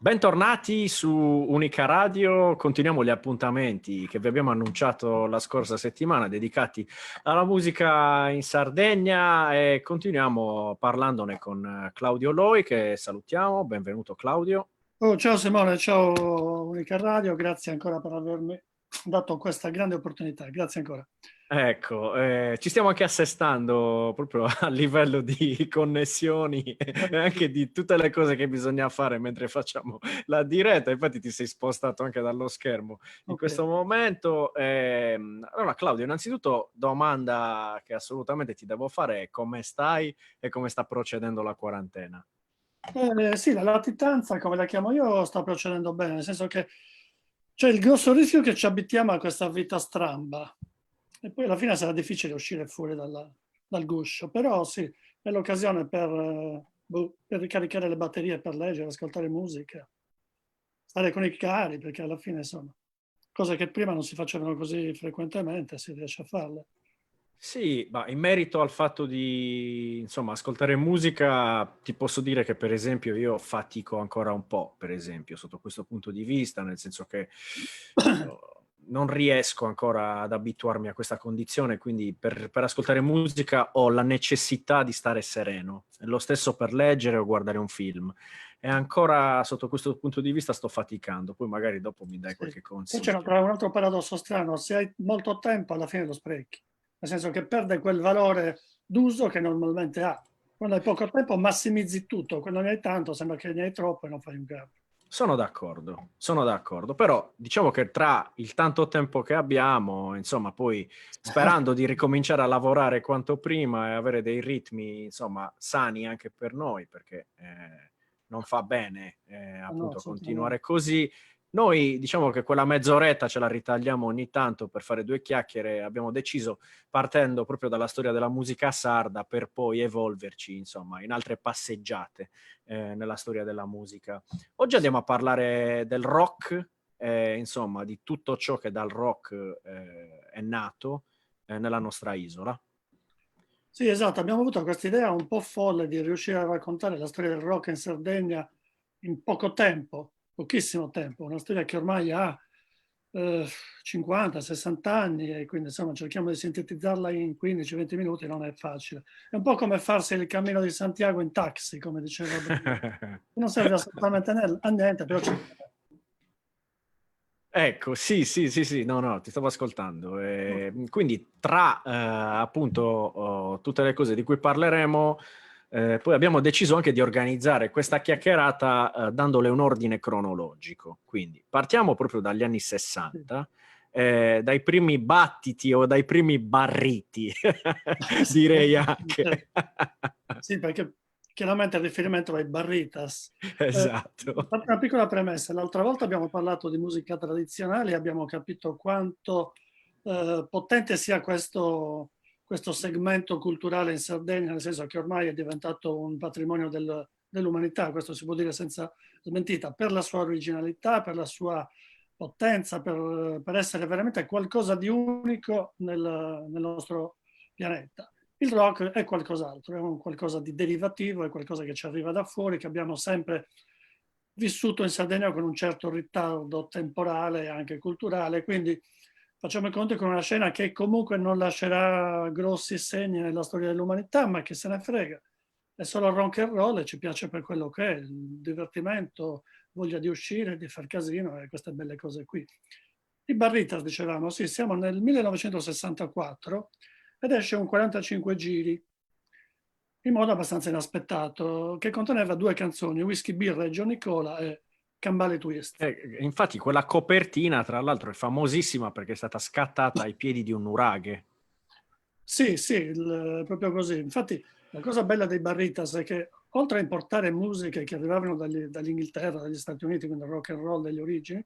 Bentornati su Unica Radio, continuiamo gli appuntamenti che vi abbiamo annunciato la scorsa settimana dedicati alla musica in Sardegna e continuiamo parlandone con Claudio Loi che salutiamo, benvenuto Claudio. Oh, ciao Simone, ciao Unica Radio, grazie ancora per avermi dato questa grande opportunità, grazie ancora. Ecco, ci stiamo anche assestando proprio a livello di connessioni e anche di tutte le cose che bisogna fare mentre facciamo la diretta. Infatti ti sei spostato anche dallo schermo in questo momento. Allora Claudio, innanzitutto domanda che assolutamente ti devo fare è come stai e come sta procedendo la quarantena? Sì, la latitanza, come la chiamo io, sta procedendo bene, nel senso che c'è il grosso rischio che ci abituiamo a questa vita stramba e poi alla fine sarà difficile uscire fuori dal guscio, però sì, è l'occasione per ricaricare le batterie, per leggere, ascoltare musica, stare con i cari, perché alla fine sono cose che prima non si facevano così frequentemente, si riesce a farle. Sì, ma in merito al fatto di, insomma, ascoltare musica, ti posso dire che per esempio io fatico ancora un po', per esempio, sotto questo punto di vista, nel senso che non riesco ancora ad abituarmi a questa condizione, quindi per ascoltare musica ho la necessità di stare sereno. È lo stesso per leggere o guardare un film. E ancora sotto questo punto di vista sto faticando, poi magari dopo mi dai Sì. qualche Poi c'è consiglio. un altro paradosso strano, se hai molto tempo alla fine lo sprechi, nel senso che perde quel valore d'uso che normalmente ha. Quando hai poco tempo massimizzi tutto, quando ne hai tanto sembra che ne hai troppo e non fai un cavolo. Sono d'accordo, però diciamo che tra il tanto tempo che abbiamo, insomma, poi sperando di ricominciare a lavorare quanto prima e avere dei ritmi, insomma, sani anche per noi, perché non fa bene No, appunto assolutamente. continuare così. Noi diciamo che quella mezz'oretta ce la ritagliamo ogni tanto per fare due chiacchiere, abbiamo deciso partendo proprio dalla storia della musica sarda per poi evolverci, insomma, in altre passeggiate nella storia della musica. Oggi andiamo a parlare del rock, insomma, di tutto ciò che dal rock è nato nella nostra isola. Sì, esatto, abbiamo avuto questa idea un po' folle di riuscire a raccontare la storia del rock in Sardegna in poco tempo, pochissimo tempo, una storia che ormai ha 50-60 anni e quindi insomma cerchiamo di sintetizzarla in 15-20 minuti, non è facile. È un po' come farsi il cammino di Santiago in taxi, come diceva Brunello. Non serve assolutamente a niente, però ci... Ecco, sì, no, ti stavo ascoltando. Quindi tra appunto tutte le cose di cui parleremo, poi abbiamo deciso anche di organizzare questa chiacchierata dandole un ordine cronologico. Quindi partiamo proprio dagli anni 60, dai primi battiti o dai primi barriti, direi anche. Sì, perché chiaramente il riferimento ai barritas. Esatto. Una piccola premessa, l'altra volta abbiamo parlato di musica tradizionale e abbiamo capito quanto potente sia questo segmento culturale in Sardegna, nel senso che ormai è diventato un patrimonio dell'umanità, questo si può dire senza smentita, per la sua originalità, per la sua potenza, per essere veramente qualcosa di unico nel nostro pianeta. Il rock è qualcos'altro, è un qualcosa di derivativo, è qualcosa che ci arriva da fuori, che abbiamo sempre vissuto in Sardegna con un certo ritardo temporale e anche culturale, quindi facciamo i conti con una scena che comunque non lascerà grossi segni nella storia dell'umanità, ma che se ne frega. È solo rock and roll e ci piace per quello che è, il divertimento, voglia di uscire, di far casino e queste belle cose qui. I Barritas, dicevamo, sì, siamo nel 1964 ed esce un 45 giri in modo abbastanza inaspettato, che conteneva due canzoni, Whisky Birra e Johnny Cola e Cambale Twist. Infatti quella copertina, tra l'altro, è famosissima perché è stata scattata ai piedi di un nuraghe. Sì, sì, proprio così. Infatti la cosa bella dei Barritas è che oltre a importare musiche che arrivavano dall'Inghilterra, dagli Stati Uniti, quindi il rock and roll delle origini,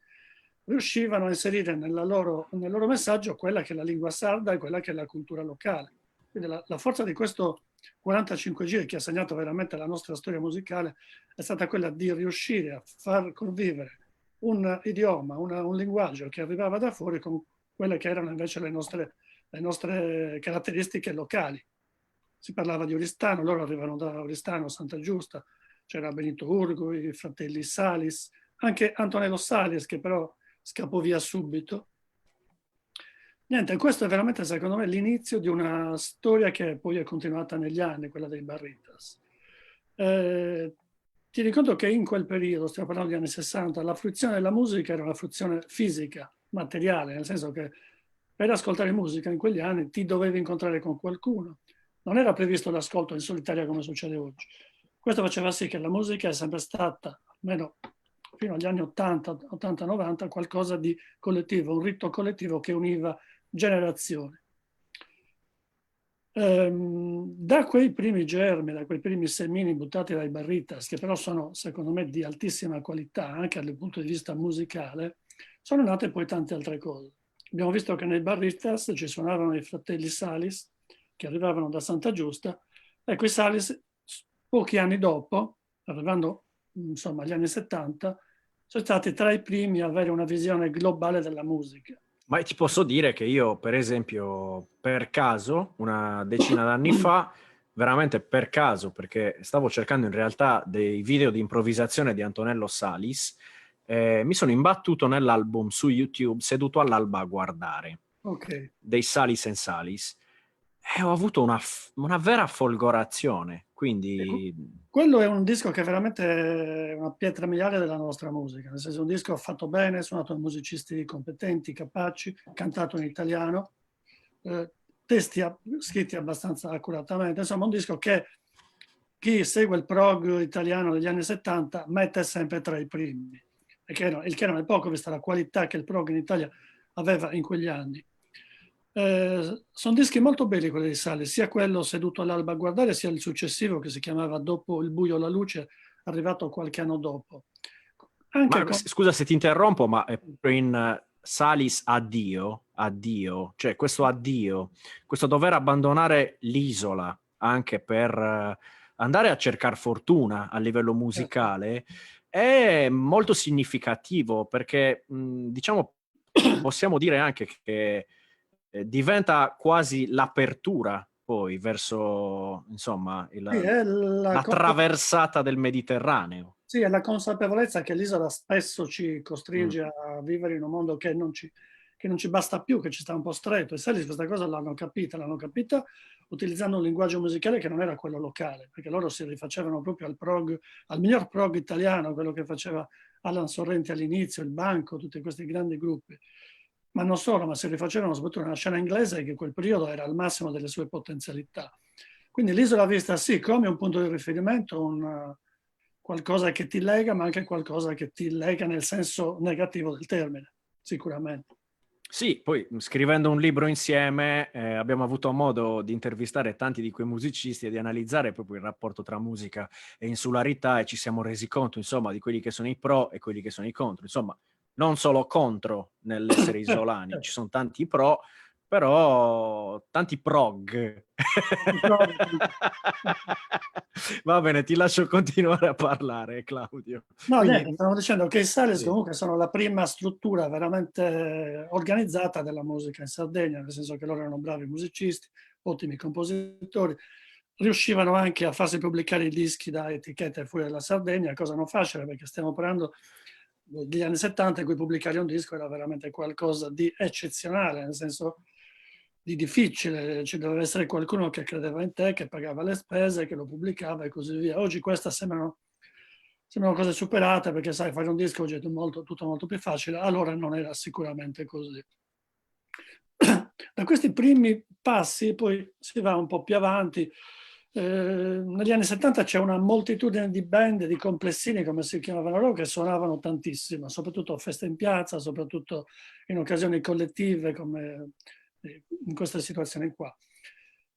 riuscivano a inserire nel loro messaggio quella che è la lingua sarda e quella che è la cultura locale. Quindi la forza di questo 45 giri che ha segnato veramente la nostra storia musicale è stata quella di riuscire a far convivere un idioma, un linguaggio che arrivava da fuori con quelle che erano invece le nostre caratteristiche locali. Si parlava di Oristano, loro arrivano da Oristano, Santa Giusta, c'era Benito Urgo, i fratelli Salis, anche Antonello Salis, che però scappò via subito. Niente, questo è veramente, secondo me, l'inizio di una storia che poi è continuata negli anni, quella dei Barritas. Ti ricordo che in quel periodo, stiamo parlando degli anni 60, la fruizione della musica era una fruizione fisica, materiale, nel senso che per ascoltare musica in quegli anni ti dovevi incontrare con qualcuno. Non era previsto l'ascolto in solitaria come succede oggi. Questo faceva sì che la musica è sempre stata, almeno fino agli anni 80, 80-90, qualcosa di collettivo, un rito collettivo che univa generazioni. Da quei primi germi, da quei primi semini buttati dai Barritas, che però sono secondo me di altissima qualità anche dal punto di vista musicale, sono nate poi tante altre cose. Abbiamo visto che nei Barritas ci suonavano i fratelli Salis, che arrivavano da Santa Giusta, e quei Salis, pochi anni dopo, arrivando insomma agli anni 70, sono stati tra i primi a avere una visione globale della musica. Ma ti posso dire che io, per esempio, per caso, una decina d'anni fa, veramente per caso, perché stavo cercando in realtà dei video di improvvisazione di Antonello Salis, mi sono imbattuto nell'album su YouTube seduto all'alba a guardare, dei Salis and Salis, e ho avuto una vera folgorazione, quindi... Quello è un disco che veramente è una pietra miliare della nostra musica, nel senso un disco fatto bene, suonato da musicisti competenti, capaci, cantato in italiano, testi scritti abbastanza accuratamente, insomma un disco che chi segue il prog italiano degli anni 70 mette sempre tra i primi, il che non è poco vista la qualità che il prog in Italia aveva in quegli anni. Sono dischi molto belli quelli di Salis, sia quello seduto all'alba a guardare, sia il successivo che si chiamava Dopo il buio la luce, arrivato qualche anno dopo. Scusa se ti interrompo, ma in Salis addio, addio, cioè questo addio, questo dover abbandonare l'isola anche per andare a cercare fortuna a livello musicale è molto significativo perché diciamo possiamo dire anche che diventa quasi l'apertura poi verso insomma la traversata del Mediterraneo. Sì, è la consapevolezza che l'isola spesso ci costringe Mm. a vivere in un mondo che non ci basta più, che ci sta un po' stretto. E Salis questa cosa l'hanno capita utilizzando un linguaggio musicale che non era quello locale, perché loro si rifacevano proprio al prog, al miglior prog italiano, quello che faceva Alan Sorrenti all'inizio, il Banco, tutti questi grandi gruppi. Ma non solo, ma si rifacevano soprattutto nella scena inglese che in quel periodo era al massimo delle sue potenzialità. Quindi l'isola vista sì come un punto di riferimento, qualcosa che ti lega, ma anche qualcosa che ti lega nel senso negativo del termine, sicuramente. Sì, poi scrivendo un libro insieme abbiamo avuto modo di intervistare tanti di quei musicisti e di analizzare proprio il rapporto tra musica e insularità e ci siamo resi conto, insomma, di quelli che sono i pro e quelli che sono i contro. Insomma, non solo contro nell'essere isolani, ci sono tanti pro, però tanti prog. Va bene, ti lascio continuare a parlare, Claudio. No, Quindi, niente, stavo dicendo che i Salis sì. comunque sono la prima struttura veramente organizzata della musica in Sardegna, nel senso che loro erano bravi musicisti, ottimi compositori, riuscivano anche a farsi pubblicare i dischi da etichette fuori dalla Sardegna, cosa non facile perché stiamo parlando degli anni 70 in cui pubblicare un disco era veramente qualcosa di eccezionale, nel senso di difficile, ci doveva essere qualcuno che credeva in te, che pagava le spese, che lo pubblicava e così via. Oggi queste sembrano cose superate perché sai, fare un disco oggi è tutto molto più facile, allora non era sicuramente così. Da questi primi passi poi si va un po' più avanti. Negli anni 70 c'è una moltitudine di band, di complessini, come si chiamavano loro, che suonavano tantissimo, soprattutto a feste in piazza, soprattutto in occasioni collettive, come in queste situazioni qua.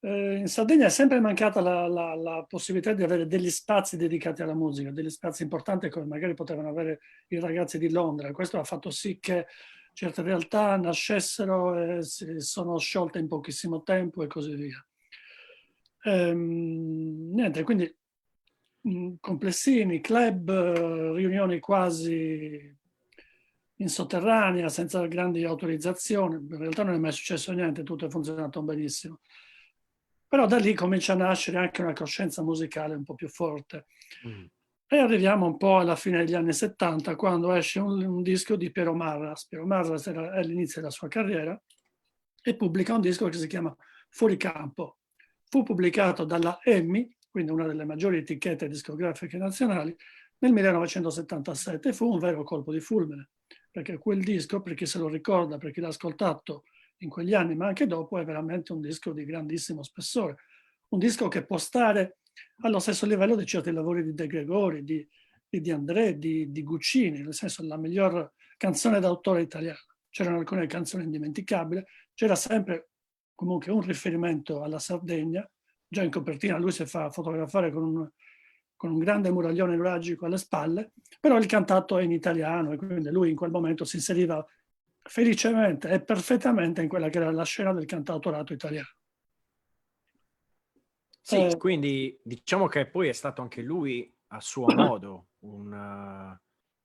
In Sardegna è sempre mancata la possibilità di avere degli spazi dedicati alla musica, degli spazi importanti come magari potevano avere i ragazzi di Londra. Questo ha fatto sì che certe realtà nascessero e si sono sciolte in pochissimo tempo e così via. Niente, quindi complessini, club, riunioni quasi in sotterranea, senza grandi autorizzazioni. In realtà non è mai successo niente, tutto è funzionato benissimo. Però da lì comincia a nascere anche una coscienza musicale un po' più forte. E arriviamo un po' alla fine degli anni 70, quando esce un disco di Piero Marras. Piero Marras era all'inizio della sua carriera e pubblica un disco che si chiama Fuori Campo. Fu pubblicato dalla EMI, quindi una delle maggiori etichette discografiche nazionali, nel 1977. Fu un vero colpo di fulmine, perché quel disco, per chi se lo ricorda, per chi l'ha ascoltato in quegli anni, ma anche dopo, è veramente un disco di grandissimo spessore. Un disco che può stare allo stesso livello di certi lavori di De Gregori, di André, di Guccini, nel senso la miglior canzone d'autore italiana. C'erano alcune canzoni indimenticabili, c'era sempre comunque un riferimento alla Sardegna. Già in copertina lui si fa fotografare con un grande muraglione nuragico alle spalle, però il cantato è in italiano e quindi lui in quel momento si inseriva felicemente e perfettamente in quella che era la scena del cantautorato italiano. Sì, quindi diciamo che poi è stato anche lui a suo modo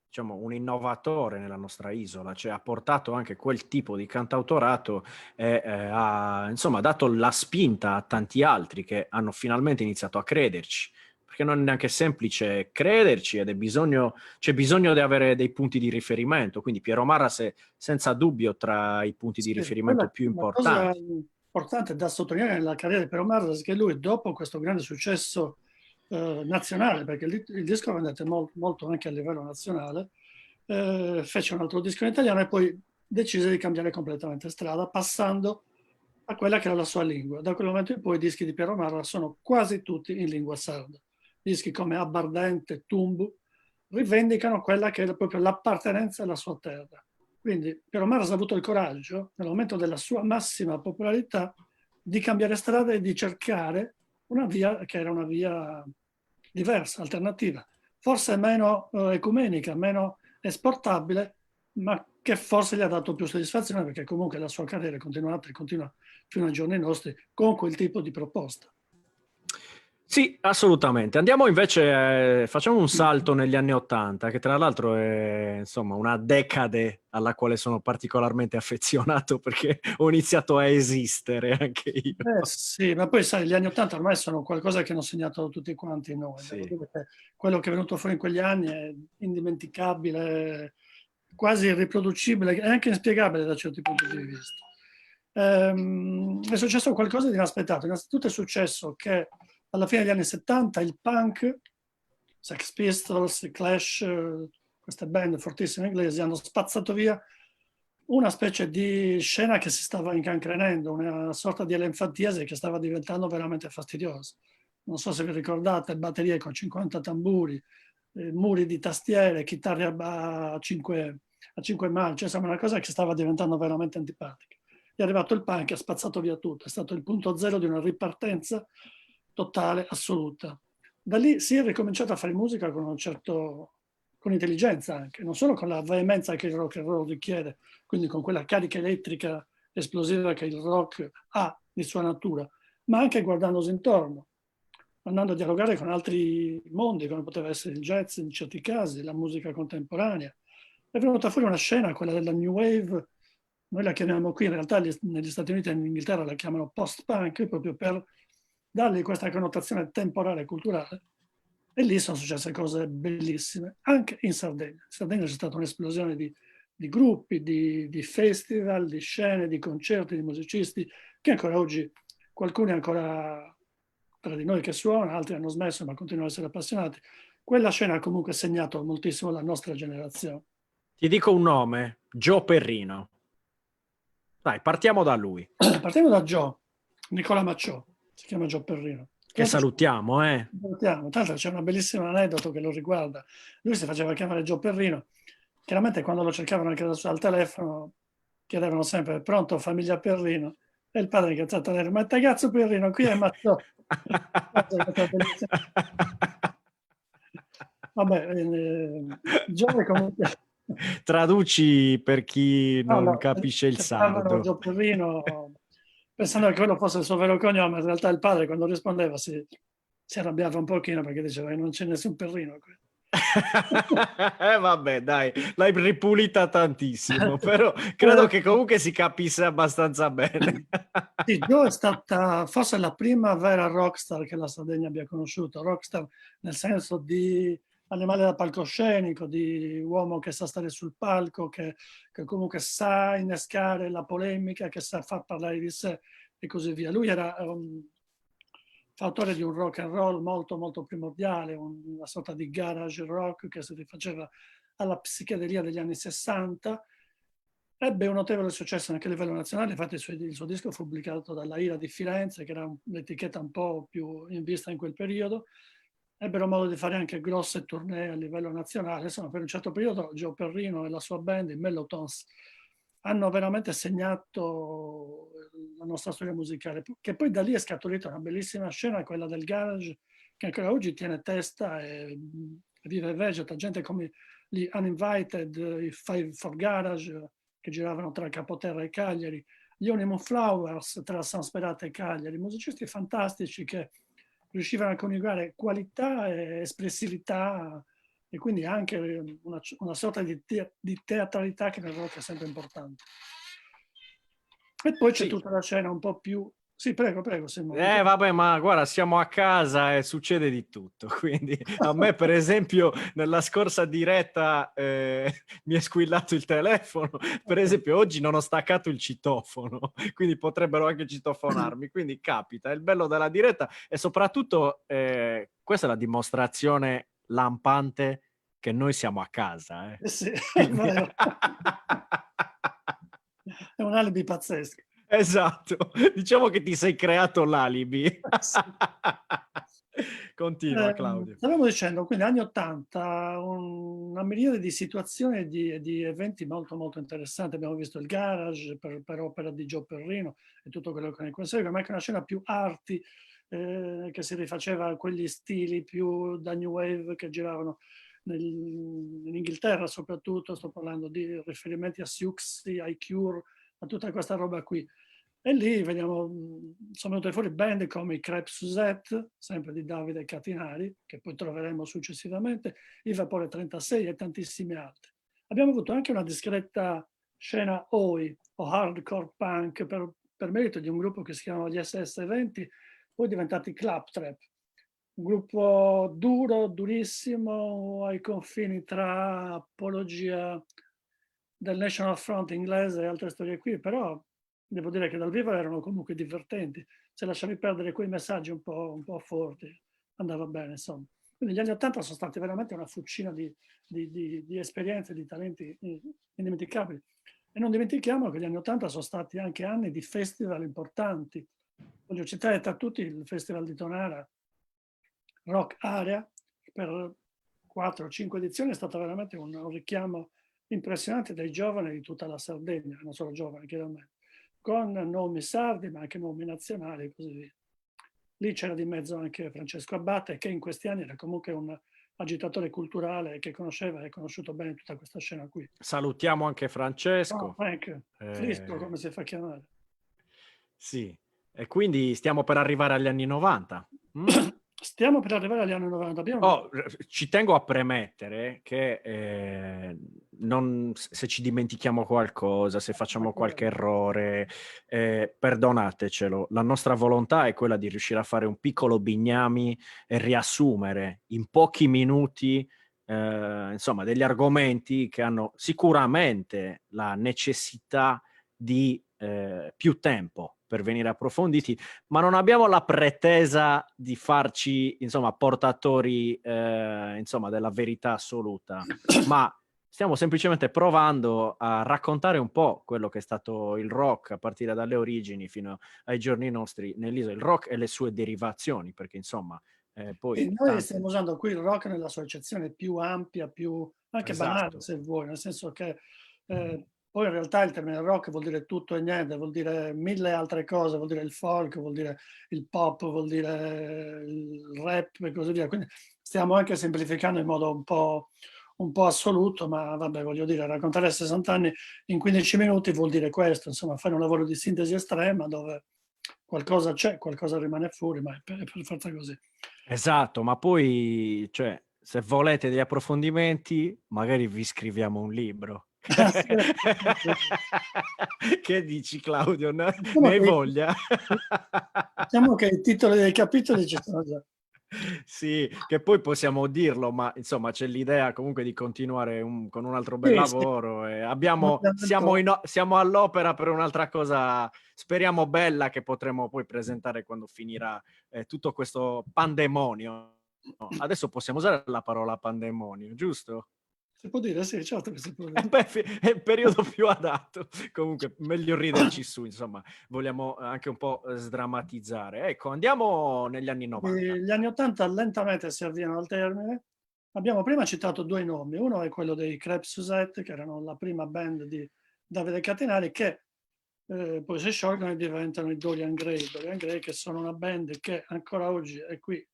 diciamo, un innovatore nella nostra isola, cioè ha portato anche quel tipo di cantautorato e ha insomma dato la spinta a tanti altri che hanno finalmente iniziato a crederci, perché non è neanche semplice crederci ed c'è bisogno di avere dei punti di riferimento, quindi Piero Marras è senza dubbio tra i punti di riferimento più Una cosa importanti. importante da sottolineare nella carriera di Piero Marras è che lui, dopo questo grande successo nazionale, perché il disco vendette molto anche a livello nazionale, fece un altro disco in italiano e poi decise di cambiare completamente strada, passando a quella che era la sua lingua. Da quel momento in poi i dischi di Piero Marras sono quasi tutti in lingua sarda. Dischi come Abbardente, Tumbu, rivendicano quella che era proprio l'appartenenza alla sua terra. Quindi Piero Marras ha avuto il coraggio, nel momento della sua massima popolarità, di cambiare strada e di cercare una via che era una via diversa, alternativa, forse meno ecumenica, meno esportabile, ma che forse gli ha dato più soddisfazione perché comunque la sua carriera è continuata e continua fino ai giorni nostri con quel tipo di proposta. Sì, assolutamente. Andiamo invece, facciamo un salto negli anni '80, che tra l'altro è insomma una decade alla quale sono particolarmente affezionato perché ho iniziato a esistere anche io. Sì, ma poi sai, gli anni '80 ormai sono qualcosa che hanno segnato tutti quanti noi. Devo Sì. dire che quello che è venuto fuori in quegli anni è indimenticabile, quasi irriproducibile e anche inspiegabile da certi punti di vista. È successo qualcosa di inaspettato. Innanzitutto è successo che alla fine degli anni '70 il punk, Sex Pistols, Clash, queste band fortissime inglesi hanno spazzato via una specie di scena che si stava incancrenendo, una sorta di elenfantesi che stava diventando veramente fastidiosa. Non so se vi ricordate, batterie con 50 tamburi, muri di tastiere, chitarre a 5 marce, insomma una cosa che stava diventando veramente antipatica. È arrivato il punk e ha spazzato via tutto, è stato il punto zero di una ripartenza totale, assoluta. Da lì si è ricominciato a fare musica con intelligenza anche, non solo con la veemenza che il rock and roll richiede, quindi con quella carica elettrica esplosiva che il rock ha di sua natura, ma anche guardandosi intorno, andando a dialogare con altri mondi, come poteva essere il jazz in certi casi, la musica contemporanea. È venuta fuori una scena, quella della New Wave, noi la chiamiamo qui, in realtà negli Stati Uniti e in Inghilterra la chiamano post-punk, proprio per dargli questa connotazione temporale e culturale. E lì sono successe cose bellissime, anche in Sardegna. In Sardegna c'è stata un'esplosione di gruppi, di festival, di scene, di concerti, di musicisti, che ancora oggi qualcuno è ancora tra di noi che suona, altri hanno smesso ma continuano ad essere appassionati. Quella scena ha comunque segnato moltissimo la nostra generazione. Ti dico un nome, Joe Perrino. Dai, partiamo da lui. Partiamo da Joe, Nicola Macciò, si chiama Joe Perrino. Che salutiamo, eh? Salutiamo. Tanto c'è una bellissima aneddoto che lo riguarda. Lui si faceva chiamare Joe Perrino. Chiaramente quando lo cercavano anche al telefono chiedevano sempre pronto famiglia Perrino e il padre incazzato a dire ma ragazzo Perrino qui è Macciò. Vabbè, Joe comunque Traduci per chi no, non no, capisce il cercavano sardo. Joe Perrino pensando che quello fosse il suo vero cognome, in realtà il padre quando rispondeva si arrabbiava un pochino perché diceva che non c'è nessun Perrino qui. Vabbè, dai, l'hai ripulita tantissimo, però credo che comunque si capisse abbastanza bene. Sì, Joe è stata forse la prima vera rockstar che la Sardegna abbia conosciuto, rockstar nel senso di animale da palcoscenico, di uomo che sa stare sul palco, che comunque sa innescare la polemica, che sa far parlare di sé e così via. Lui era fautore di un rock and roll molto molto primordiale, una sorta di garage rock che si rifaceva alla psichedelia degli anni 60. Ebbe un notevole successo anche a livello nazionale, infatti il suo disco fu pubblicato dalla Ira di Firenze, che era un'etichetta un po' più in vista in quel periodo. Ebbero modo di fare anche grosse tournée a livello nazionale. Insomma, per un certo periodo Joe Perrino e la sua band, i Mellotons, hanno veramente segnato la nostra storia musicale, che poi da lì è scaturita una bellissima scena, quella del garage, che ancora oggi tiene testa e vive e vegeta. Gente come gli Uninvited, i Five for Garage, che giravano tra Capoterra e Cagliari, gli Honeymoon Flowers tra San Sperate e Cagliari, musicisti fantastici che riuscivano a coniugare qualità e espressività e quindi anche una sorta di teatralità che nel rock è sempre importante. E poi c'è tutta la scena un po' più... Sì, prego, Simone. Vabbè, ma guarda, siamo a casa e succede di tutto, quindi a me per esempio nella scorsa diretta mi è squillato il telefono, per esempio oggi non ho staccato il citofono, quindi potrebbero anche citofonarmi, quindi capita, è il bello della diretta e soprattutto questa è la dimostrazione lampante che noi siamo a casa. Sì, è vero. È un alibi pazzesco. Esatto, diciamo che ti sei creato l'alibi. Sì. Continua, Claudio. Stavamo dicendo, quindi anni 80, una miriade di situazioni e di eventi molto molto interessanti. Abbiamo visto il garage per opera di Joe Perrino e tutto quello che ne consegue, ma anche una scena più arty che si rifaceva a quegli stili più da New Wave che giravano in Inghilterra soprattutto. Sto parlando di riferimenti a Siouxsie, ai Cure, a tutta questa roba qui. E lì vediamo, sono venute fuori band come i Crêpes Suzette, sempre di Davide Catinari, che poi troveremo successivamente, i Vapore 36 e tantissime altre. Abbiamo avuto anche una discreta scena Oi, o hardcore punk, per merito di un gruppo che si chiamava gli SS20, poi diventati Claptrap. Un gruppo duro, durissimo, ai confini tra apologia del National Front inglese e altre storie qui, però devo dire che dal vivo erano comunque divertenti. Se lasciavi perdere quei messaggi un po' forti, andava bene, insomma. Quindi gli anni '80 sono stati veramente una fucina di esperienze, di talenti indimenticabili. E non dimentichiamo che gli anni '80 sono stati anche anni di festival importanti. Voglio citare tra tutti il Festival di Tonara, Rock Area, per 4 o 5 edizioni è stato veramente un richiamo impressionante dai giovani di tutta la Sardegna, non solo giovani chiaramente, con nomi sardi ma anche nomi nazionali e così via. Lì c'era di mezzo anche Francesco Abate, che in questi anni era comunque un agitatore culturale che conosceva e conosciuto bene tutta questa scena qui. Salutiamo anche Francesco. Oh, Frank, Flisco, come si fa chiamare. Sì, e quindi stiamo per arrivare agli anni 90. Stiamo per arrivare agli anni 90. Ci tengo a premettere che se ci dimentichiamo qualcosa, se facciamo qualche errore, perdonatecelo. La nostra volontà è quella di riuscire a fare un piccolo bignami e riassumere in pochi minuti insomma degli argomenti che hanno sicuramente la necessità di più tempo per venire approfonditi, ma non abbiamo la pretesa di farci, insomma, portatori, insomma, della verità assoluta, ma stiamo semplicemente provando a raccontare un po' quello che è stato il rock a partire dalle origini fino ai giorni nostri nell'isola, il rock e le sue derivazioni, perché insomma, poi... Noi stiamo usando qui il rock nella sua accezione più ampia, più anche banale, se vuoi, nel senso che poi in realtà il termine rock vuol dire tutto e niente, vuol dire 1000 altre cose, vuol dire il folk, vuol dire il pop, vuol dire il rap e così via. Quindi stiamo anche semplificando in modo un po' assoluto, ma vabbè, voglio dire, raccontare 60 anni in 15 minuti vuol dire questo, insomma, fare un lavoro di sintesi estrema dove qualcosa c'è, qualcosa rimane fuori, ma è per forza così. Esatto, ma poi, cioè, se volete degli approfondimenti, magari vi scriviamo un libro. Che dici, Claudio? Ne hai voglia? Diciamo che i titoli dei capitoli ci sono già. Sì, che poi possiamo dirlo, ma insomma c'è l'idea comunque di continuare con un altro bel Sì, sì. lavoro e Cambiamento. siamo all'opera per un'altra cosa, speriamo bella, che potremo poi presentare quando finirà tutto questo pandemonio. No, adesso possiamo usare la parola pandemonio, giusto? Si può dire? Sì, certo che si può dire. Beh, è il periodo più adatto. Comunque, meglio riderci su, insomma, vogliamo anche un po' sdrammatizzare. Ecco, andiamo negli anni '90. Gli anni '80 lentamente si avviano al termine. Abbiamo prima citato due nomi, uno è quello dei Crêpes Suzette, che erano la prima band di Davide Catinari, che poi si sciolgono e diventano i Dorian Gray. Dorian Gray, che sono una band che ancora oggi è qui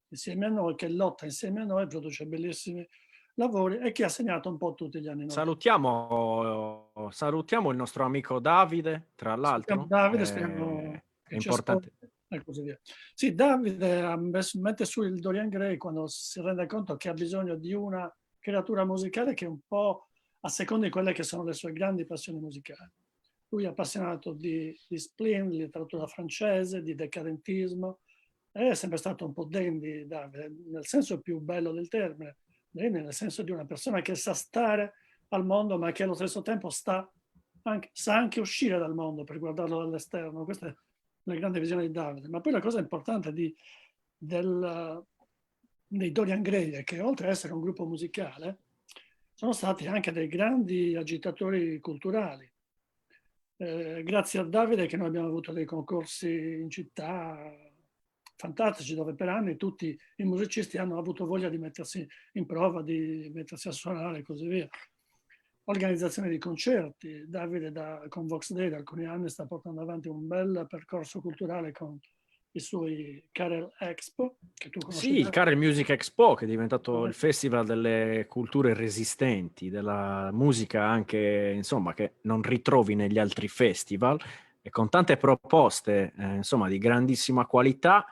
insieme a noi, che lotta insieme a noi, produce bellissimi lavori e che ha segnato un po' tutti gli anni '90. Salutiamo il nostro amico Davide, tra Speriamo l'altro, Davide, speriamo è che ci importante. ascolti e così via. Sì, Davide mette su il Dorian Gray quando si rende conto che ha bisogno di una creatura musicale che un po' a seconda di quelle che sono le sue grandi passioni musicali. Lui è appassionato di spleen, di letteratura francese, di decadentismo, è sempre stato un po' dandy, Davide, nel senso più bello del termine, dandy nel senso di una persona che sa stare al mondo, ma che allo stesso tempo sa anche uscire dal mondo per guardarlo dall'esterno. Questa è la grande visione di Davide. Ma poi la cosa importante dei Dorian Gray è che oltre ad essere un gruppo musicale, sono stati anche dei grandi agitatori culturali. Grazie a Davide che noi abbiamo avuto dei concorsi in città fantastici dove per anni tutti i musicisti hanno avuto voglia di mettersi in prova, di mettersi a suonare e così via. Organizzazione di concerti, Davide con Vox Day da alcuni anni sta portando avanti un bel percorso culturale con i suoi Carel Expo, che tu conosci Sì, il bene. Carel Music Expo, che è diventato il festival delle culture resistenti, della musica anche, insomma, che non ritrovi negli altri festival, e con tante proposte, insomma, di grandissima qualità.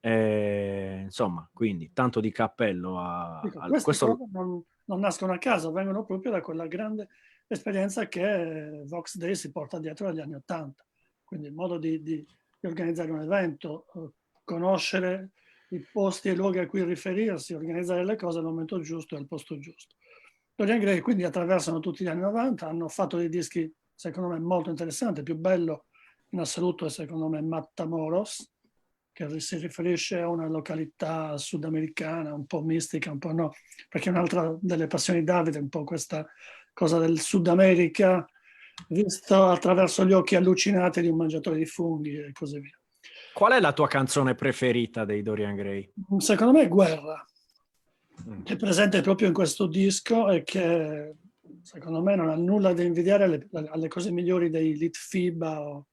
Insomma, quindi tanto di cappello Dico, a queste questo. cose non nascono a caso, vengono proprio da quella grande esperienza che Vox Day si porta dietro dagli anni '80. Quindi il modo di organizzare un evento, conoscere i posti e i luoghi a cui riferirsi, organizzare le cose al momento giusto e al posto giusto. Dorian Gray quindi attraversano tutti gli anni '90, hanno fatto dei dischi secondo me molto interessanti, il più bello in assoluto è secondo me Matamoros, che si riferisce a una località sudamericana, un po' mistica, un po' no, perché un'altra delle passioni di Davide è un po' questa cosa del Sud America visto attraverso gli occhi allucinati di un mangiatore di funghi e così via. Qual è la tua canzone preferita dei Dorian Gray? Secondo me è Guerra, che è presente proprio in questo disco e che secondo me non ha nulla da invidiare alle cose migliori dei Litfiba o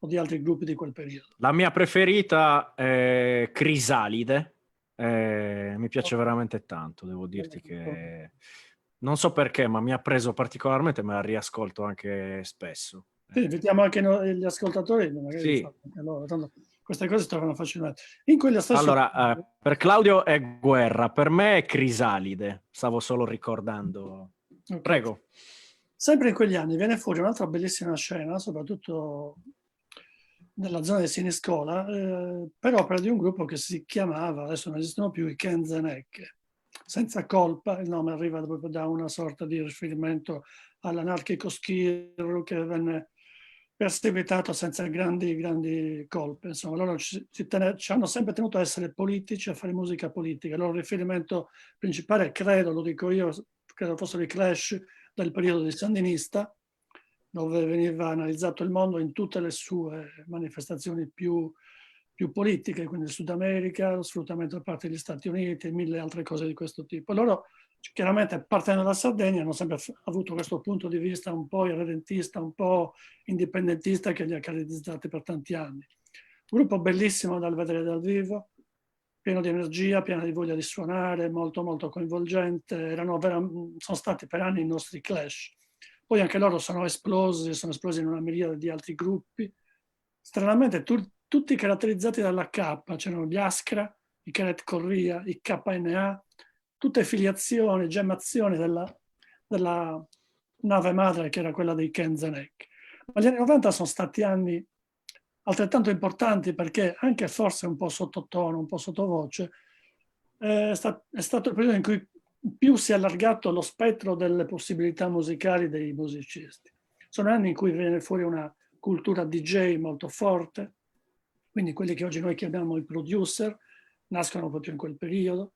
di altri gruppi di quel periodo. La mia preferita è Crisalide. Mi piace veramente tanto, devo dirti che non so perché, ma mi ha preso particolarmente, me la riascolto anche spesso. Sì, invitiamo anche gli ascoltatori, magari Sì, anche loro, tanto queste cose trovano affascinanti. In quello stesso allora, periodo, per Claudio è Guerra, per me è Crisalide, stavo solo ricordando. ok. Prego. Sempre in quegli anni viene fuori un'altra bellissima scena, soprattutto nella zona di Siniscola, per opera di un gruppo che si chiamava, adesso non esistono più, i Kenzenek. Senza colpa, il nome arriva proprio da una sorta di riferimento all'anarchico Schirru che venne perseguitato senza grandi colpe. Insomma, loro ci hanno sempre tenuto a essere politici, a fare musica politica. Il loro riferimento principale, credo, lo dico io, credo fossero i Clash del periodo di Sandinista, dove veniva analizzato il mondo in tutte le sue manifestazioni più politiche, quindi il Sud America, lo sfruttamento da parte degli Stati Uniti e mille altre cose di questo tipo. Loro, chiaramente, partendo dalla Sardegna, hanno sempre avuto questo punto di vista un po' irredentista, un po' indipendentista che li ha caratterizzati per tanti anni. Un gruppo bellissimo da vedere dal vivo, pieno di energia, pieno di voglia di suonare, molto coinvolgente. Sono stati per anni i nostri Clash. Poi anche loro sono esplosi in una miriade di altri gruppi. Stranamente tutti caratterizzati dalla K, c'erano gli Askra, i Keret Corria, i KNA, tutte filiazioni, gemmazioni della nave madre che era quella dei Kenzenek. Ma gli anni '90 sono stati anni altrettanto importanti perché anche forse un po' sottotono, un po' sottovoce, è stato il periodo in cui più si è allargato lo spettro delle possibilità musicali dei musicisti. Sono anni in cui viene fuori una cultura DJ molto forte, quindi quelli che oggi noi chiamiamo i producer nascono proprio in quel periodo,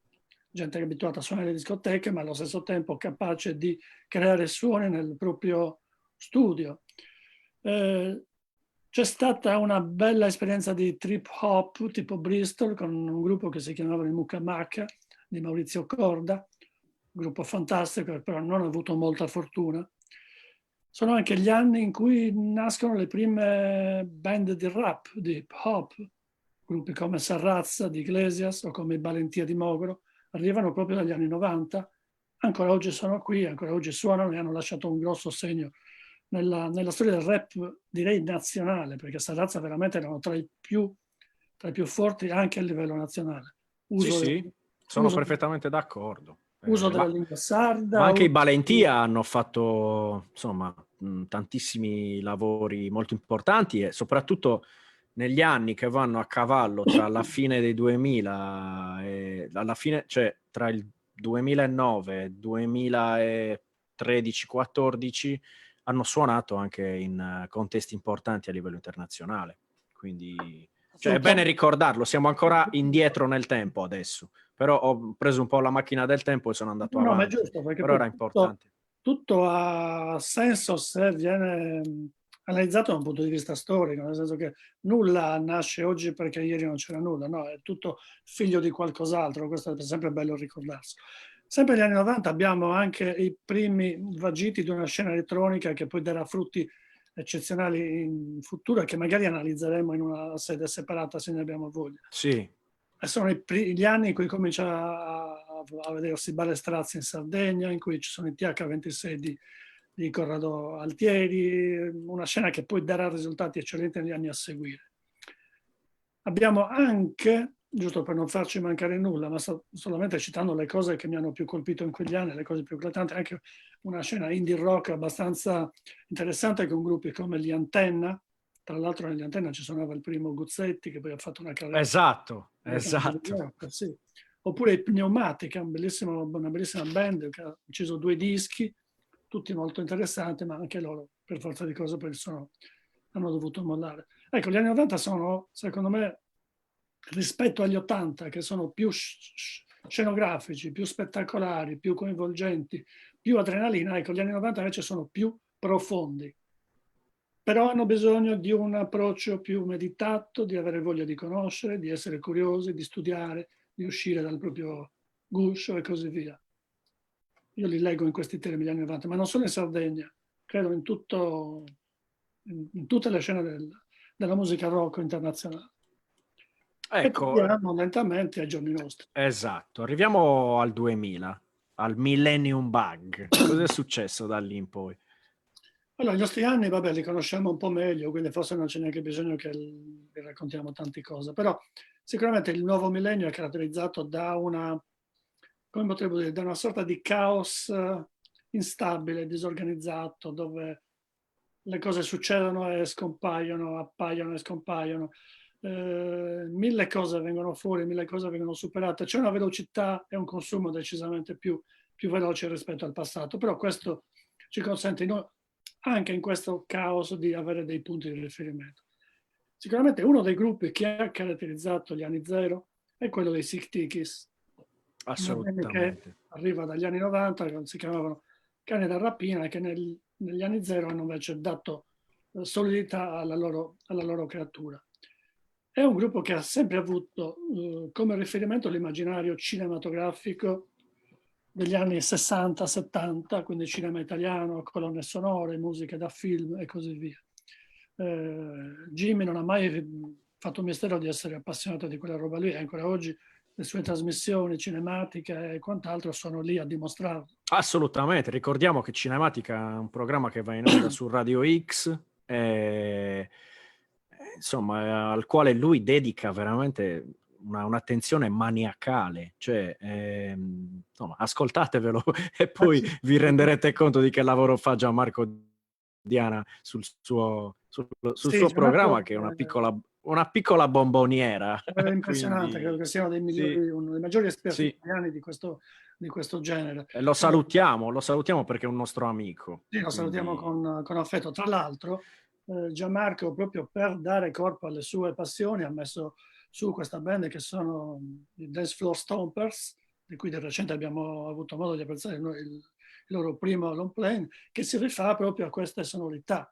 gente che è abituata a suonare le discoteche, ma allo stesso tempo capace di creare suoni nel proprio studio. C'è stata una bella esperienza di trip hop tipo Bristol con un gruppo che si chiamava il Mucamaca di Maurizio Corda, un gruppo fantastico che però non ha avuto molta fortuna. Sono anche gli anni in cui nascono le prime band di rap, di hip hop, gruppi come Sarrazza di Iglesias o come i Valentia di Mogoro, arrivano proprio dagli anni 90, ancora oggi sono qui, ancora oggi suonano e hanno lasciato un grosso segno nella storia del rap, direi nazionale, perché Sarrazza veramente erano tra i più forti anche a livello nazionale. Sì, Uso, sì, sono uso, perfettamente d'accordo. uso della Ma, lingua ma sarda. anche i Balentia hanno fatto, insomma, tantissimi lavori molto importanti e soprattutto negli anni che vanno a cavallo tra la fine dei 2000 e alla fine, cioè tra il 2009 e 2013-14 hanno suonato anche in contesti importanti a livello internazionale. Quindi, cioè, è bene ricordarlo, siamo ancora indietro nel tempo adesso, però ho preso un po' la macchina del tempo e sono andato No, ma è avanti, giusto, perché però poi era importante. tutto ha senso se viene analizzato da un punto di vista storico, nel senso che nulla nasce oggi perché ieri non c'era nulla, no, è tutto figlio di qualcos'altro, questo è sempre bello ricordarsi. Sempre negli anni 90 abbiamo anche i primi vagiti di una scena elettronica che poi darà frutti eccezionali in futuro e che magari analizzeremo in una sede separata se ne abbiamo voglia. Sì. E sono gli anni in cui comincia a vedersi Balestrazzi in Sardegna, in cui ci sono i TH26 di Corrado Altieri, una scena che poi darà risultati eccellenti negli anni a seguire. Abbiamo anche, giusto per non farci mancare nulla, ma solamente citando le cose che mi hanno più colpito in quegli anni, le cose più eclatanti, anche una scena indie rock abbastanza interessante con gruppi come gli Antenna. Tra l'altro negli Antenna ci suonava il primo Guzzetti che poi ha fatto una carriera. Esatto, esatto. Sì. Oppure i Pneumatica, una bellissima band che ha inciso 2 dischi, tutti molto interessanti, ma anche loro per forza di cose poi hanno dovuto mollare. Ecco, gli anni 90 sono, secondo me, rispetto agli 80, che sono più scenografici, più spettacolari, più coinvolgenti, più adrenalina, ecco, gli anni 90 invece sono più profondi. Però hanno bisogno di un approccio più meditato, di avere voglia di conoscere, di essere curiosi, di studiare, di uscire dal proprio guscio e così via. Io li leggo in questi termini gli anni 90, ma non solo in Sardegna, credo in tutte le scene della musica rock internazionale. E Ecco, torniamo lentamente ai giorni nostri. esatto, arriviamo al 2000, al Millennium Bug. Cos'è successo da lì in poi? Allora, i nostri anni, vabbè, li conosciamo un po' meglio, quindi forse non c'è neanche bisogno che vi raccontiamo tante cose, però sicuramente il nuovo millennio è caratterizzato da come potremmo dire, da una sorta di caos instabile, disorganizzato, dove le cose succedono e scompaiono, appaiono e scompaiono. Mille cose vengono fuori, mille cose vengono superate. C'è una velocità e un consumo decisamente più veloce rispetto al passato, però questo ci consente anche in questo caos di avere dei punti di riferimento. Sicuramente uno dei gruppi che ha caratterizzato gli anni zero è quello dei Sick Tikis, una band che Assolutamente. arriva dagli anni 90, che si chiamavano Cani da rapina e che negli anni zero hanno invece dato solidità alla loro creatura. È un gruppo che ha sempre avuto come riferimento l'immaginario cinematografico degli anni 60-70, quindi cinema italiano, colonne sonore, musiche da film e così via. Jimmy non ha mai fatto mistero di essere appassionato di quella roba lì, e ancora oggi le sue trasmissioni cinematiche e quant'altro sono lì a dimostrarlo. Assolutamente, ricordiamo che Cinematica è un programma che va in onda su Radio X, insomma, al quale lui dedica veramente un'attenzione maniacale, cioè, insomma, ascoltatevelo e poi vi renderete conto di che lavoro fa Gianmarco Diana sul suo sul Sì, suo tra l'altro programma, che è una piccola bomboniera. è impressionante, credo Quindi che sia uno dei sì, migliori, uno dei maggiori esperti sì. italiani di questo genere. E lo salutiamo perché è un nostro amico. Sì, lo salutiamo Quindi con affetto. Tra l'altro, Gianmarco, proprio per dare corpo alle sue passioni, ha messo su questa band che sono i Dance Floor Stompers, di cui di recente abbiamo avuto modo di apprezzare il loro primo long play, che si rifà proprio a queste sonorità.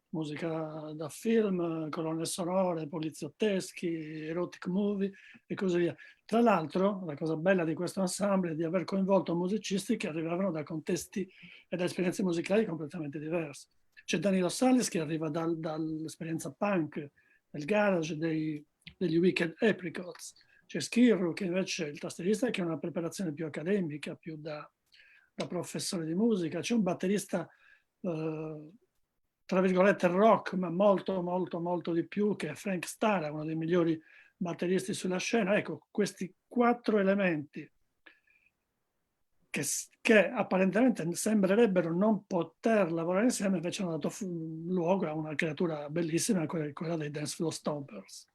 Musica da film, colonne sonore, poliziotteschi, erotic movie e così via. Tra l'altro, la cosa bella di questo ensemble è di aver coinvolto musicisti che arrivavano da contesti e da esperienze musicali completamente diverse. C'è Danilo Salles che arriva dall'esperienza punk, del garage, degli Wicked Apricots. C'è Schirru che invece è il tastierista che ha una preparazione più accademica, più da professore di musica. C'è un batterista tra virgolette rock, ma molto molto molto di più, che è Frank Stara, uno dei migliori batteristi sulla scena. Ecco, questi 4 elementi che apparentemente sembrerebbero non poter lavorare insieme, invece hanno dato luogo a una creatura bellissima, quella dei Dance Floor Stompers.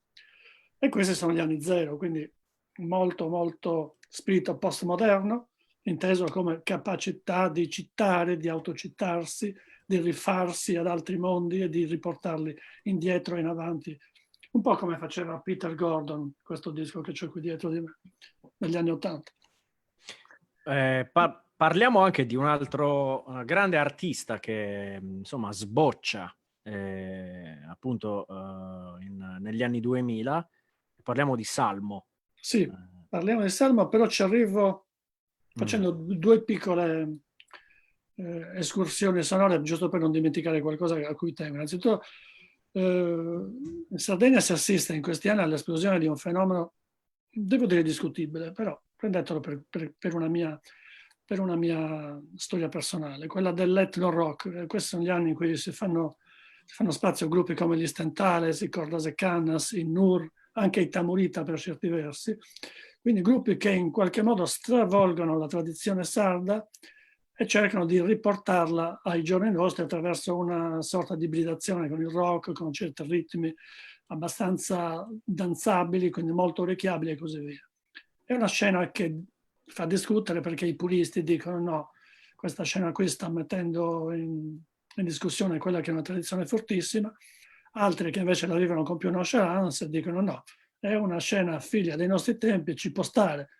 E questi sono gli anni zero, quindi molto molto spirito postmoderno, inteso come capacità di citare, di autocitarsi, di rifarsi ad altri mondi e di riportarli indietro e in avanti, un po' come faceva Peter Gordon, questo disco che c'è qui dietro di me, negli anni '80. Parliamo anche di un altro grande artista che insomma sboccia appunto negli anni 2000. Parliamo di Salmo. Sì, Eh, parliamo di Salmo, però ci arrivo mm. facendo 2 piccole escursioni sonore, giusto per non dimenticare qualcosa a cui tengo. Innanzitutto, in Sardegna si assiste in questi anni all'esplosione di un fenomeno, devo dire discutibile, però prendetelo per una mia storia personale, quella dell'ethno rock. Questi sono gli anni in cui si fanno spazio gruppi come gli Stentales, i Cordas e Cannas, i Nur, anche i Tamurita per certi versi. Quindi gruppi che in qualche modo stravolgono la tradizione sarda e cercano di riportarla ai giorni nostri attraverso una sorta di ibridazione con il rock, con certi ritmi abbastanza danzabili, quindi molto orecchiabili e così via. È una scena che fa discutere perché i puristi dicono no, questa scena qui sta mettendo in discussione quella che è una tradizione fortissima, altri che invece la vivono con più nonchalance dicono no, è una scena figlia dei nostri tempi, ci può stare.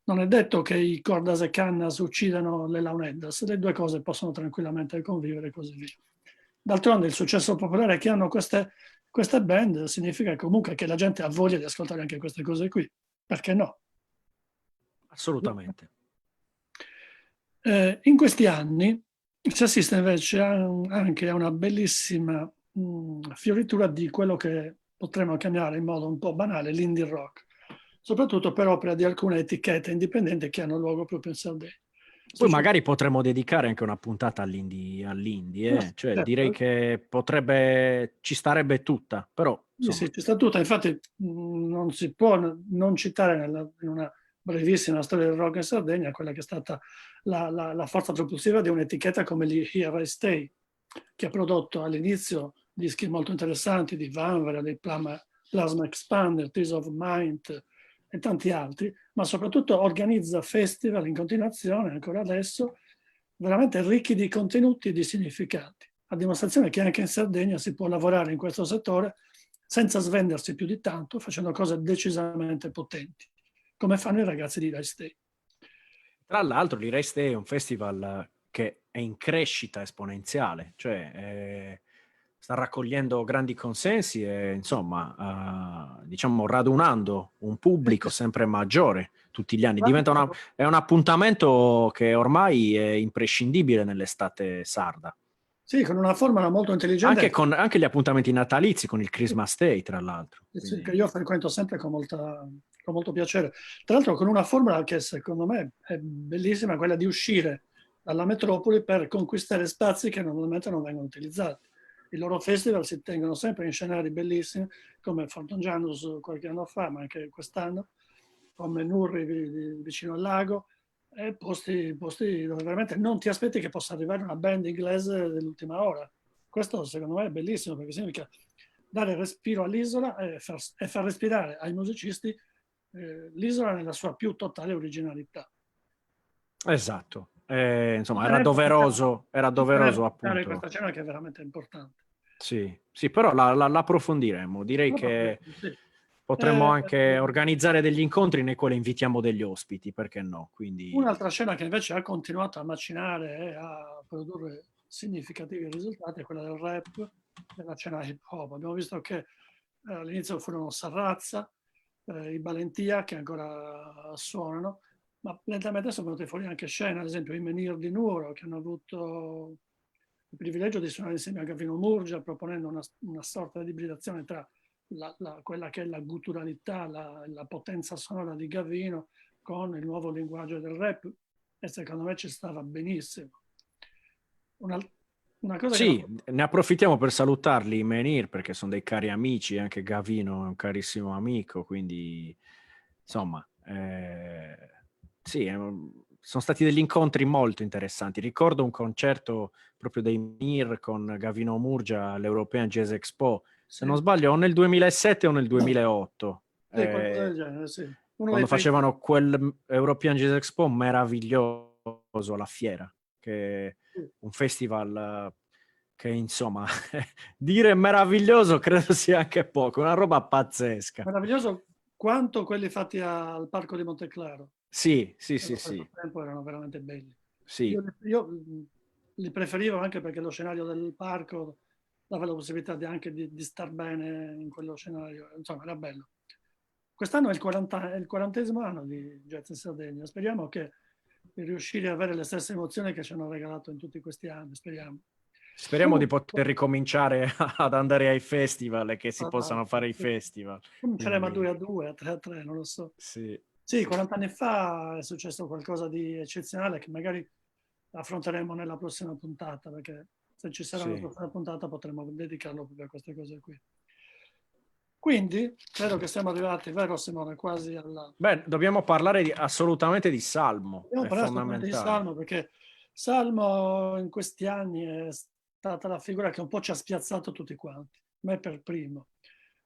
Non è detto che i Cordas e Cannas uccidano le Launeddas, le due cose possono tranquillamente convivere e così via. D'altronde il successo popolare che hanno queste band significa comunque che la gente ha voglia di ascoltare anche queste cose qui. Perché no? Assolutamente. In questi anni si assiste invece anche a una bellissima fioritura di quello che potremmo chiamare in modo un po' banale l'indie rock, soprattutto per opera di alcune etichette indipendenti che hanno luogo proprio in Sardegna. Poi magari potremmo dedicare anche una puntata all'indie, cioè direi Certo. che ci starebbe tutta, però Sì, insomma. sì, ci sta tutta, infatti non si può non citare in una brevissima storia del rock in Sardegna quella che è stata la forza propulsiva di un'etichetta come gli Here I Stay, che ha prodotto all'inizio dischi molto interessanti di Vanvera, dei Plasma Expander, Tears of Mind e tanti altri, ma soprattutto organizza festival in continuazione ancora adesso, veramente ricchi di contenuti e di significati, a dimostrazione che anche in Sardegna si può lavorare in questo settore senza svendersi più di tanto, facendo cose decisamente potenti, come fanno i ragazzi di Rai Stay. Tra l'altro l'Ireste è un festival che è in crescita esponenziale, cioè sta raccogliendo grandi consensi e insomma diciamo radunando un pubblico sempre maggiore tutti gli anni. È un appuntamento che ormai è imprescindibile nell'estate sarda. Sì, con una formula molto intelligente. Anche gli appuntamenti natalizi con il Christmas Day, tra l'altro. Che Quindi. io frequento sempre con molto piacere. Tra l'altro con una formula che secondo me è bellissima, quella di uscire dalla metropoli per conquistare spazi che normalmente non vengono utilizzati. I loro festival si tengono sempre in scenari bellissimi, come Forton Janus qualche anno fa, ma anche quest'anno, come Nurri vicino al lago, e posti dove veramente non ti aspetti che possa arrivare una band inglese dell'ultima ora, questo secondo me è bellissimo perché significa dare respiro all'isola e far respirare ai musicisti l'isola nella sua più totale originalità. Esatto. Ci Insomma, tenevo era ci tenevo doveroso a fare questa appunto. cena che è veramente importante. Sì, sì, però l'approfondiremo. Direi che Sì. potremmo Eh, anche organizzare degli incontri nei quali invitiamo degli ospiti, perché no? Quindi Un'altra scena che invece ha continuato a macinare e a produrre significativi risultati è quella del rap, della scena hip hop. Abbiamo visto che all'inizio furono Sarrazza, i Balentia che ancora suonano, ma lentamente sono venute fuori anche scene, ad esempio i Menhir di Nuoro, che hanno avuto il privilegio di suonare insieme a Gavino Murgia, proponendo una sorta di ibridazione tra quella che è la gutturalità, la potenza sonora di Gavino con il nuovo linguaggio del rap, e secondo me ci stava benissimo. Una, una cosa che non... sì, ne approfittiamo per salutarli, i Menhir, perché sono dei cari amici, anche Gavino è un carissimo amico, quindi insomma, sì, sono stati degli incontri molto interessanti. Ricordo un concerto proprio dei Menhir con Gavino Murgia all'European Jazz Expo, se non Sì, sbaglio, o nel 2007 o nel 2008. sì, qualcosa del genere, sì. Uno dei Quando paesi... facevano quel European Jazz Expo meraviglioso alla fiera, che Sì. un festival che insomma dire meraviglioso credo sia anche poco, una roba pazzesca. Meraviglioso quanto quelli fatti al Parco di Monteclaro. Sì, sì, sì, Allo stesso sì, tempo erano veramente belli. sì. Io li preferivo anche perché lo scenario del parco dava la possibilità anche di star bene in quello scenario, insomma era bello. Quest'anno è il 40° anno di Jazz in Sardegna, speriamo di riuscire a avere le stesse emozioni che ci hanno regalato in tutti questi anni, speriamo. Speriamo di Comunque, poter ricominciare ad andare ai festival e che si ah, possano fare i festival. cominceremo a Quindi 2 a 2, a 3 a 3, non lo so. sì, Sì, sì, 40 anni fa è successo qualcosa di eccezionale che magari affronteremo nella prossima puntata, perché se ci sarà una sì. prossima puntata potremo dedicarlo proprio a queste cose qui. Quindi, credo che siamo arrivati, vero Simone, quasi alla... Beh, dobbiamo parlare assolutamente di Salmo, Dobbiamo è parlare assolutamente di fondamentale. Salmo, perché Salmo in questi anni è stata la figura che un po' ci ha spiazzato tutti quanti, me per primo.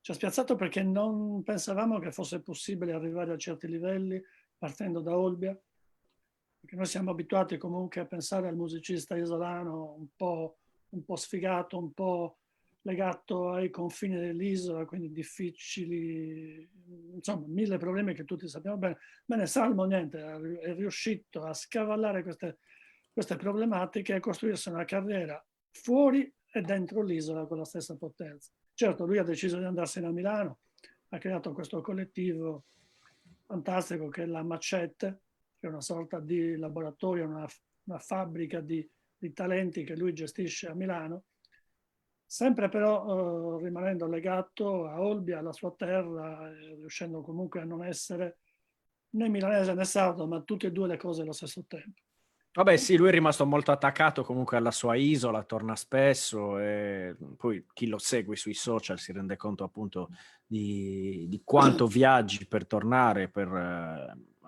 Ci ha spiazzato perché non pensavamo che fosse possibile arrivare a certi livelli partendo da Olbia, perché noi siamo abituati comunque a pensare al musicista isolano un po' sfigato, un po' legato ai confini dell'isola, quindi difficili, insomma, mille problemi che tutti sappiamo bene. Bene, Salmo niente, è riuscito a scavallare queste problematiche e a costruirsi una carriera fuori e dentro l'isola con la stessa potenza. Certo, lui ha deciso di andarsene a Milano, ha creato questo collettivo fantastico che è la Macette, che è una sorta di laboratorio, una fabbrica di talenti che lui gestisce a Milano, sempre però rimanendo legato a Olbia, alla sua terra, riuscendo comunque a non essere né milanese né sardo, ma tutte e due le cose allo stesso tempo. Vabbè, sì, lui è rimasto molto attaccato comunque alla sua isola, torna spesso e poi chi lo segue sui social si rende conto appunto di quanto viaggi per tornare, per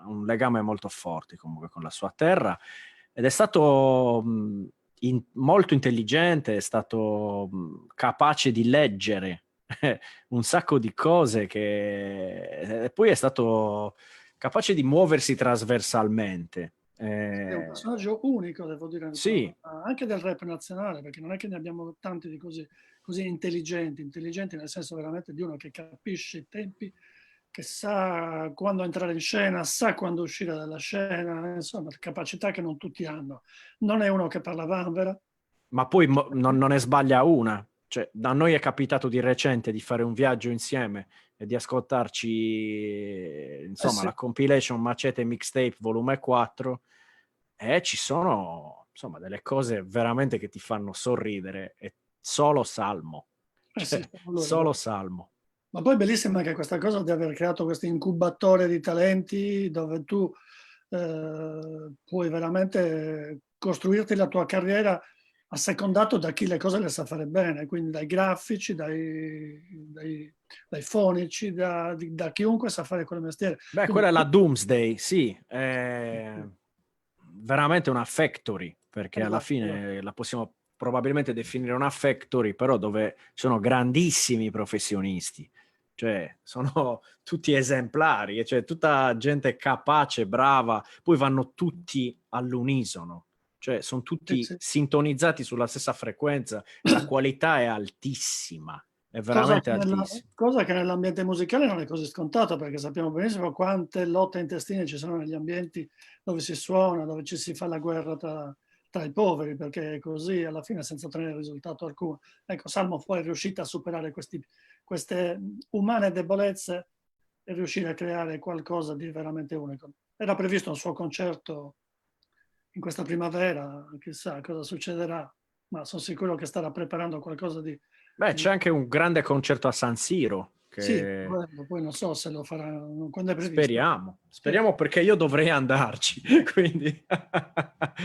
un legame molto forte comunque con la sua terra ed è stato molto intelligente, è stato capace di leggere un sacco di cose e poi è stato capace di muoversi trasversalmente. È un personaggio unico, devo dire, Sì, anche del rap nazionale, perché non è che ne abbiamo tanti di così intelligenti nel senso veramente di uno che capisce i tempi, che sa quando entrare in scena, sa quando uscire dalla scena, insomma, capacità che non tutti hanno. Non è uno che parla vanvera. ma poi non ne sbaglia una. Cioè, a noi è capitato di recente di fare un viaggio insieme e di ascoltarci, Eh insomma, sì, la compilation Macete Mixtape volume 4 e ci sono, insomma, delle cose veramente che ti fanno sorridere. È solo Salmo. sì, Cioè, sono loro. solo Salmo. Ma poi è bellissima anche questa cosa di aver creato questo incubatore di talenti dove tu puoi veramente costruirti la tua carriera assecondato da chi le cose le sa fare bene, quindi dai grafici, dai fonici, da chiunque sa fare quel mestiere. Beh, Quindi, quella è la Doomsday, sì, è veramente una factory, perché alla esatto, esatto. fine la possiamo probabilmente definire una factory, però dove ci sono grandissimi professionisti, cioè sono tutti esemplari, cioè tutta gente capace, brava, poi vanno tutti all'unisono, cioè sono Sì, tutti sì. sintonizzati sulla stessa frequenza, la qualità è altissima, è veramente altissima. Cosa che nell'ambiente musicale non è così scontato, perché sappiamo benissimo quante lotte intestine ci sono negli ambienti dove si suona, dove ci si fa la guerra tra i poveri, perché è così alla fine senza ottenere risultato alcuno. Ecco, Salmo poi è riuscita a superare queste umane debolezze e riuscire a creare qualcosa di veramente unico. Era previsto un suo concerto in questa primavera, chissà cosa succederà, ma sono sicuro che starà preparando qualcosa di... Beh, c'è anche un grande concerto a San Siro, Sì, che poi non so se lo farà, quando è previsto. speriamo, Sì. speriamo perché io dovrei andarci, quindi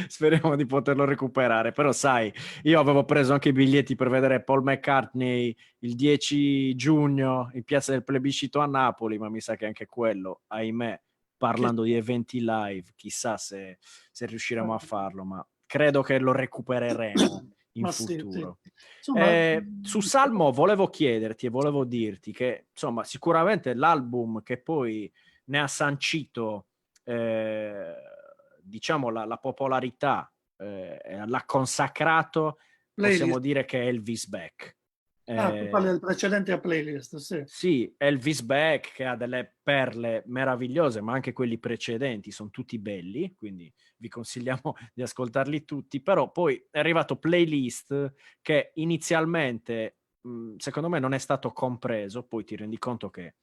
speriamo di poterlo recuperare. Però sai, io avevo preso anche i biglietti per vedere Paul McCartney il 10 giugno in Piazza del Plebiscito a Napoli, ma mi sa che anche quello, ahimè, parlando di eventi live, chissà se riusciremo a farlo, ma credo che lo recupereremo in Ma sì, sì. futuro. Insomma, Su Salmo volevo chiederti e volevo dirti che insomma sicuramente l'album che poi ne ha sancito diciamo la popolarità, l'ha consacrato, possiamo playlist. dire che è Elvis Beck. Ah, tu parli Eh, del precedente a playlist, sì. sì, Elvis Beck che ha delle perle meravigliose, ma anche quelli precedenti sono tutti belli, quindi vi consigliamo di ascoltarli tutti, però poi è arrivato Playlist che inizialmente secondo me non è stato compreso, poi ti rendi conto che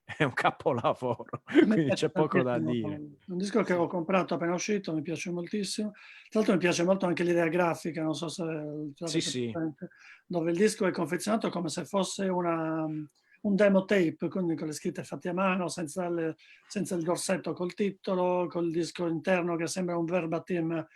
è un capolavoro, A me quindi piace c'è poco da tantissimo, dire. un disco che Sì, ho comprato appena uscito, mi piace moltissimo. Tra l'altro mi piace molto anche l'idea grafica, non so se sì, l'avete sì. presente, dove il disco è confezionato come se fosse un demo tape, quindi con le scritte fatte a mano, senza il dorsetto col titolo, col disco interno che sembra un verbatim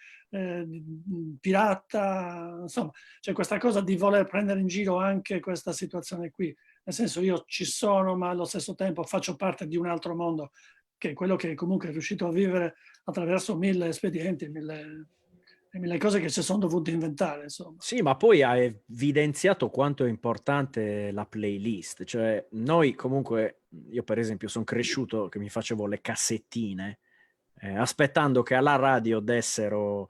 pirata, insomma, c'è questa cosa di voler prendere in giro anche questa situazione qui. Nel senso, io ci sono, ma allo stesso tempo faccio parte di un altro mondo, che è quello che comunque è riuscito a vivere attraverso 1000 espedienti, mille cose che ci sono dovuti inventare, insomma. Sì, ma poi ha evidenziato quanto è importante la playlist, cioè noi comunque, io per esempio sono cresciuto che mi facevo le cassettine, aspettando che alla radio dessero,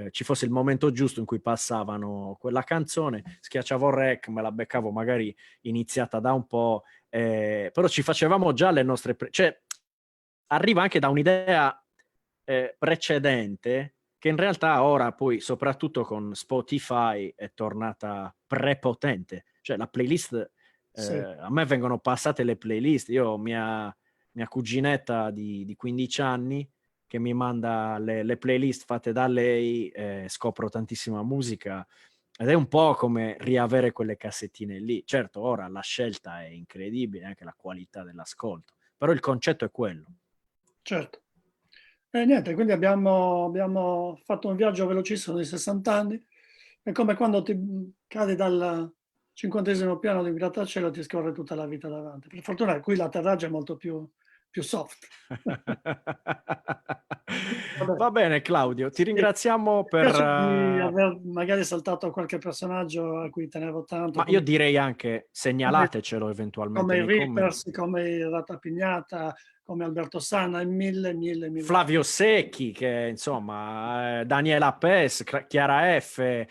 ci fosse il momento giusto in cui passavano quella canzone, schiacciavo rec, me la beccavo magari iniziata da un po', però ci facevamo già le nostre, cioè arriva anche da un'idea precedente che in realtà ora poi soprattutto con Spotify è tornata prepotente, cioè la playlist, Sì, a me vengono passate le playlist, io ho mia cuginetta di 15 anni che mi manda le playlist fatte da lei, scopro tantissima musica ed è un po' come riavere quelle cassettine lì. Certo, ora la scelta è incredibile, anche la qualità dell'ascolto, però il concetto è quello. certo. E niente, quindi abbiamo fatto un viaggio velocissimo di 60 anni. È come quando ti cadi dal 50° piano di un grattacielo e ti scorre tutta la vita davanti. Per fortuna qui l'atterraggio è molto più soft. Vabbè. Va bene, Claudio, ti Sì. ringraziamo Mi per... spiace di aver magari saltato qualche personaggio a cui tenevo tanto, ma io direi anche come, segnalatecelo eventualmente come i nei Reapers, commenti. come i Ratapignata, come Alberto Sanna e mille. Flavio Secchi, che insomma, Daniela Pes, Chiara F,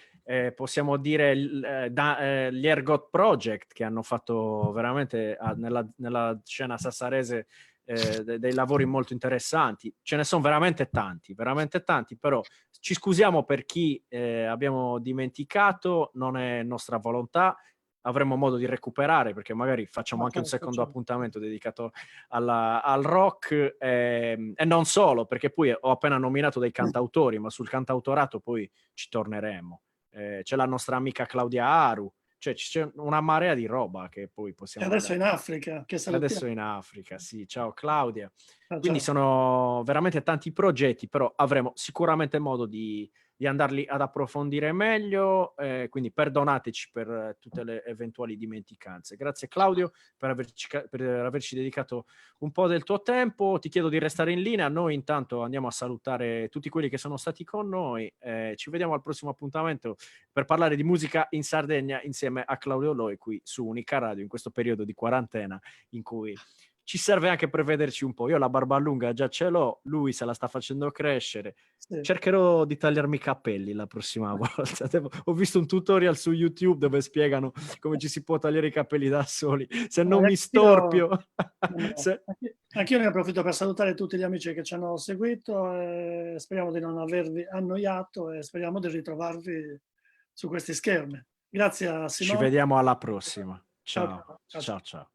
possiamo dire gli Ergot Project che hanno fatto veramente nella scena sassarese dei lavori molto interessanti. Ce ne sono veramente tanti, però ci scusiamo per chi abbiamo dimenticato, non è nostra volontà. Avremo modo di recuperare perché magari facciamo Ma anche un certo, secondo certo. appuntamento dedicato al rock e non solo, perché poi ho appena nominato dei cantautori, ma sul cantautorato poi ci torneremo. C'è la nostra amica Claudia Aru, cioè c'è una marea di roba che poi E possiamo adesso andare. in Africa, che E adesso salutiamo. in Africa, sì. Ciao Claudia. Ah, Quindi ciao. sono veramente tanti progetti, però avremo sicuramente modo di di andarli ad approfondire meglio, quindi perdonateci per tutte le eventuali dimenticanze. Grazie Claudio per averci dedicato un po' del tuo tempo, ti chiedo di restare in linea, noi intanto andiamo a salutare tutti quelli che sono stati con noi, ci vediamo al prossimo appuntamento per parlare di musica in Sardegna insieme a Claudio Loi qui su Unica Radio in questo periodo di quarantena in cui ci serve anche per vederci un po'. Io la barba lunga già ce l'ho, lui se la sta facendo crescere. Sì. Cercherò di tagliarmi i capelli la prossima volta. Ho visto un tutorial su YouTube dove spiegano come ci si può tagliare i capelli da soli. Se non mi storpio. Anch'io ne approfitto per salutare tutti gli amici che ci hanno seguito. E speriamo di non avervi annoiato e speriamo di ritrovarvi su questi schermi. Grazie a Simone. Ci vediamo alla prossima. Ciao, Ciao, ciao. ciao, ciao.